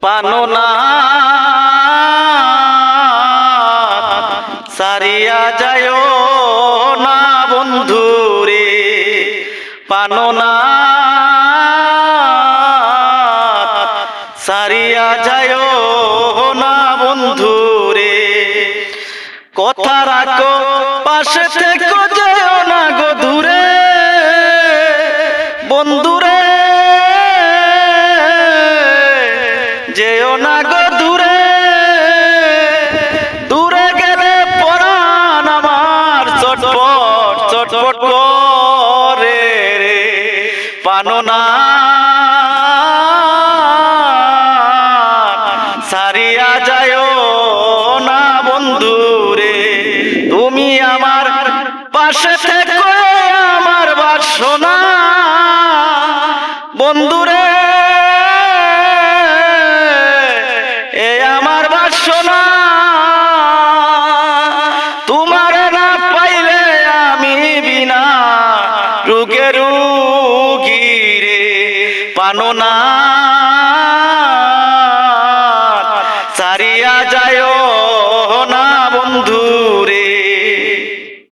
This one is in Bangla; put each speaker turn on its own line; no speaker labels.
পানো না সারিয়া যায় না বন্ধু রে, পানো না সারিয়া যায় না বন্ধু রে। কথা রাখো পাশে থেকে যেও না গো দূরে বন্ধুরে, যেও না গো দূরে, দূরে গেলে পরাণ আমার চটপট চটপট করে রে, পানো না সারিয়া যায় না বন্ধু রে। তুমি আমার পাশে থেকে আমার বাসনা বন্ধুরে, এ আমার বাসনা। তোমার না পাইলে আমি বিনা রোগে রোগী রে, পানো না